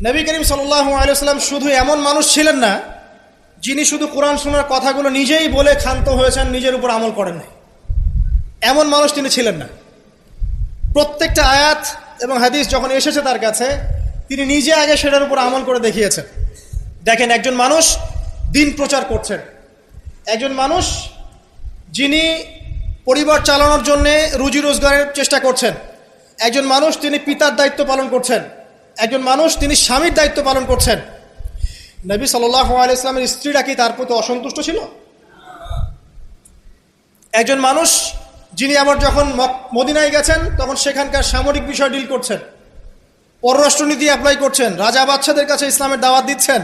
নবী করিম সাল্লাল্লাহু আলাইহি ওয়াসাল্লাম শুধু এমন মানুষ ছিলেন না যিনি শুধু কোরআন শোনার কথাগুলো নিজেই বলে ক্ষান্ত হয়েছেন, নিজের উপর আমল করেন নাই। এমন মানুষ তিনি ছিলেন না। প্রত্যেকটা আয়াত এবং হাদিস যখন এসেছে তার কাছে, তিনি নিজে আগে সেটার উপর আমল করে দেখিয়েছেন। দেখেন, একজন মানুষ দিন প্রচার করছেন, একজন মানুষ যিনি পরিবার চালানোর জন্যে রুজি রোজগারের চেষ্টা করছেন, একজন মানুষ তিনি পিতার দায়িত্ব পালন করছেন, একজন মানুষ তিনি স্বামীর দায়িত্ব পালন করছেন। নবী সাল্লাল্লাহু আলাইহি ওয়াসাল্লামের স্ত্রীরা কি তার প্রতি অসন্তুষ্ট ছিল? একজন মানুষ যিনি আবার যখন মদিনায় গেছেন তখন সেখানকার সামরিক বিষয় ডিল করছেন, পররাষ্ট্রনীতি অ্যাপ্লাই করছেন, রাজা বাদশাদের কাছে ইসলামের দাওয়াত দিচ্ছেন,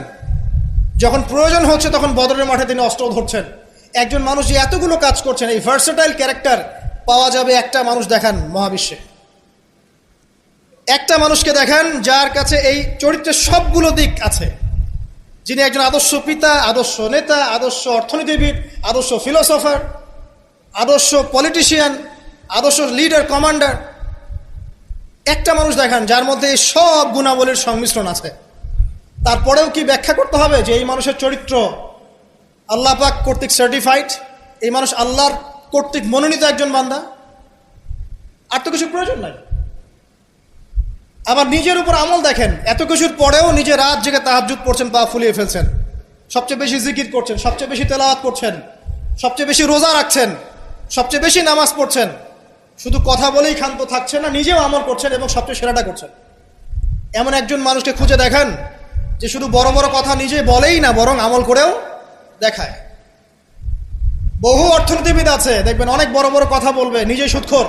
যখন প্রয়োজন হচ্ছে তখন বদরের মাঠে তিনি অস্ত্র ধরছেন। একজন মানুষ যে এতগুলো কাজ করছেন, এই ভার্সেটাইল ক্যারেক্টার পাওয়া যাবে একটা মানুষ দেখান মহাবিশ্বে। একটা মানুষকে দেখান যার কাছে এই চরিত্রের সবগুলো দিক আছে, যিনি একজন আদর্শ পিতা, আদর্শ নেতা, আদর্শ অর্থনীতিবিদ, আদর্শ ফিলোসফার, আদর্শ পলিটিশিয়ান, আদর্শ লিডার, কমান্ডার। একটা মানুষ দেখান যার মধ্যে এই সব গুণাবলীর সংমিশ্রণ আছে। তারপরেও কি ব্যাখ্যা করতে হবে যে এই মানুষের চরিত্র আল্লাহ পাক কর্তৃক সার্টিফাইড, এই মানুষ আল্লাহর কর্তৃক মনোনীত একজন বান্দা? আর তো কিছু প্রয়োজন নাই। আবার নিজের উপর আমল দেখেন, এত কিছুর পরেও নিজে রাত জেগে তাহাজ্জুদ পড়ছেন, পা ফুলিয়ে ফেলছেন, সবচেয়ে বেশি জিকির করছেন, সবচেয়ে বেশি তেলাওয়াত করছেন, সবচেয়ে বেশি রোজা রাখছেন, সবচেয়ে বেশি নামাজ পড়ছেন। শুধু কথা বলেই ক্ষান্ত থাকছেন না, নিজেও আমল করছেন এবং সবচেয়ে সেরাটা করছেন। এমন একজন মানুষকে খুঁজে দেখান যে শুধু বড় বড় কথা নিজে বলেই না, বরং আমল করেও দেখায়। বহু অর্থনীতিবিদ আছে দেখবেন অনেক বড় বড় কথা বলবে, নিজেই সুদখোর।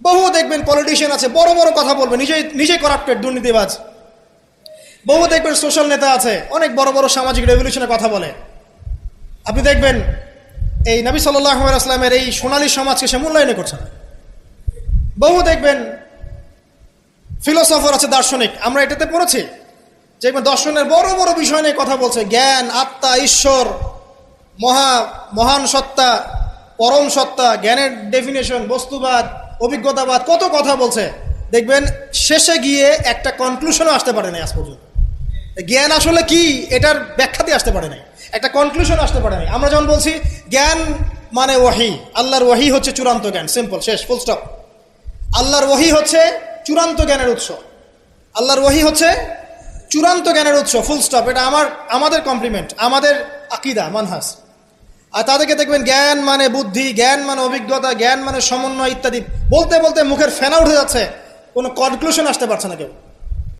বহু দেখবেন পলিটিশিয়ান আছে বড় বড় কথা বলবে, নিজেই করাপ্টেড, দুর্নীতিবাজ। বহু দেখবেন সোশ্যাল নেতা আছে অনেক বড় বড় সামাজিক রেভলিউশনের কথা বলে। আপনি দেখবেন এই নবী সাল্লাল্লাহু আলাইহি ওয়াসাল্লামের এই সোনালী সমাজকে সে মূল্যায়ন করছে না। বহু দেখবেন ফিলোসফার আছে, দার্শনিক, আমরা এটাতে পড়েছি যে দর্শনের বড় বড় বিষয় নিয়ে কথা বলছে, জ্ঞান, আত্মা, ঈশ্বর, মহান সত্তা, পরম সত্তা, জ্ঞানের ডেফিনেশন, বস্তুবাদ, অভিজ্ঞতাবাদ, কত কথা বলছে। দেখবেন শেষে গিয়ে একটা কনক্লুশনও আসতে পারে নাই আজ পর্যন্ত। জ্ঞান আসলে কি এটার ব্যাখ্যাতে আসতে পারে নাই, একটা কনক্লুশন আসতে পারে নাই। আমরা যেমন বলছি জ্ঞান মানে ওয়াহি, আল্লাহর ওয়াহি হচ্ছে চূড়ান্ত জ্ঞান, সিম্পল, শেষ, ফুল স্টপ। আল্লাহর ওয়াহি হচ্ছে চূড়ান্ত জ্ঞানের উৎস, আল্লাহর ওয়াহি হচ্ছে চূড়ান্ত জ্ঞানের উৎস, ফুল স্টপ। এটা আমাদের কমপ্লিমেন্ট, আমাদের আকীদা, মানহাজ। আর তাদেরকে দেখবেন জ্ঞান মানে বুদ্ধি, জ্ঞান মানে অভিজ্ঞতা, জ্ঞান মানে সমন্বয় ইত্যাদি বলতে বলতে মুখের ফেনা উঠে যাচ্ছে, কোনো কনক্লুশন আসতে পারছে না কেউ।